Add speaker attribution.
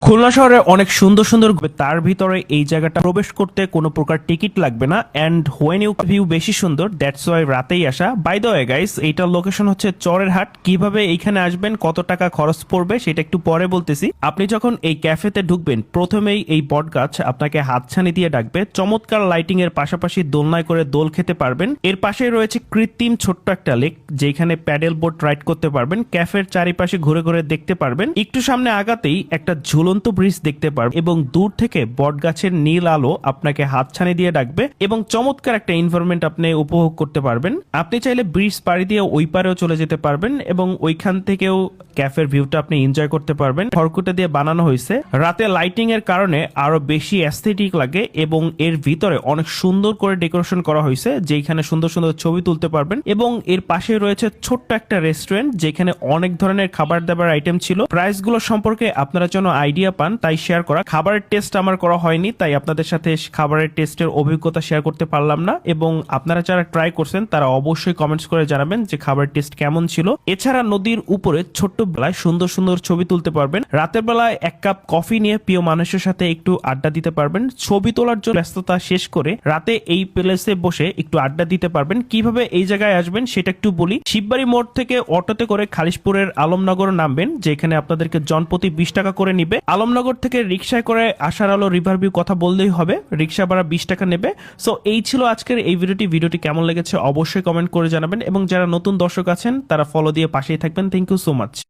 Speaker 1: খুলনা শহরে অনেক সুন্দর সুন্দর তার ভিতরে এই জায়গাটা প্রবেশ করতে কোনো প্রকার টিকিট লাগবে না এন্ড হোয়েন ইউ ভিউ বেশি সুন্দর দ্যাটস ওয়াই রাতেই আসা। বাই দ্য ওয়ে গাইস, এইটার লোকেশন হচ্ছে চরের হাট। কিভাবে এইখানে আসবেন, কত টাকা খরচ পড়বে সেটা একটু পরে বলতেছি। আপনি যখন এই ক্যাফেতে ঢুকবেন প্রথমেই এই বট গাছ আপনাকে হাতছানি দিয়ে ডাকবে। চমৎকার লাইটিং এর পাশাপাশি দোলনায় করে দোল খেতে পারবেন। এর পাশে রয়েছে কৃত্রিম ছোট্ট একটা লেক, যেখানে প্যাডেল বোট রাইড করতে পারবেন। ক্যাফের চারিপাশে ঘুরে ঘুরে দেখতে পারবেন। একটু সামনে আগাতেই একটা ঝুলন্ত ব্রিজ দেখতে পারবেন এবং দূর থেকে বটগাছের নীল আলো আপনাকে হাতছানি দিয়ে ডাকবে এবং চমৎকার একটা এনভায়রনমেন্ট আপনি উপভোগ করতে পারবেন। আপনি চাইলে ব্রিজ পাড়ি দিয়ে ওই পারেও চলে যেতে পারবেন এবং ওইখান থেকেও ক্যাফের ভিউটা আপনি এনজয় করতে পারবেন। খড়কুটা দিয়ে বানানো হয়েছে, রাতে লাইটিং এর কারণে আরো বেশি অ্যাস্থেটিক লাগে এবং এর ভিতরে অনেক সুন্দর করে ডেকোরেশন করা হয়েছে, যেখানে সুন্দর সুন্দর ছবি তুলতে পারবেন। এবং এর পাশে রয়েছে ছোট্ট একটা রেস্টুরেন্ট, যেখানে অনেক ধরনের খাবার দাবার আইটেম ছিল। প্রাইস গুলো সম্পর্কে আপনারা যেন আইডিয়া পান তাই শেয়ার করা। খাবারের টেস্ট আমার করা হয়নি, তাই আপনাদের সাথে খাবারের টেস্টের অভিজ্ঞতা শেয়ার করতে পারলাম না। এবং আপনারা যারা ট্রাই করছেন তারা অবশ্যই কমেন্টস করে জানাবেন যে খাবারের টেস্ট কেমন ছিল। এছাড়া নদীর উপরে ছোট্ট বেলায় সুন্দর সুন্দর ছবি তুলতে পারবেন। রাতের বেলায় এক কাপ কফি নিয়ে প্রিয় মানুষের সাথে একটু আড্ডা দিতে পারবেন। ছবি তোলার জন্য ব্যস্ততা শেষ করে রাতে এই প্লেসে বসে একটু আড্ডা দিতে পারবেন। কিভাবে এই জায়গায় আসবেন সেটা একটু বলি। শিববাড়ি মোড় থেকে অটোতে করে খালিশপুরের আলমনগর নামবেন, যেখানে আপনাদেরকে জনপ্রতি 20 টাকা করে নিবে। আলমনগর থেকে রিক্সায় করে আসার আলো রিভার ভিউ কথা বললেই হবে, রিক্সা ভাড়া 20 টাকা নেবে। সো এই ছিল আজকের এই ভিডিওটি কেমন লেগেছে অবশ্যই কমেন্ট করে জানাবেন এবং যারা নতুন দর্শক আছেন তারা ফলো দিয়ে পাশেই থাকবেন। Thank you so much.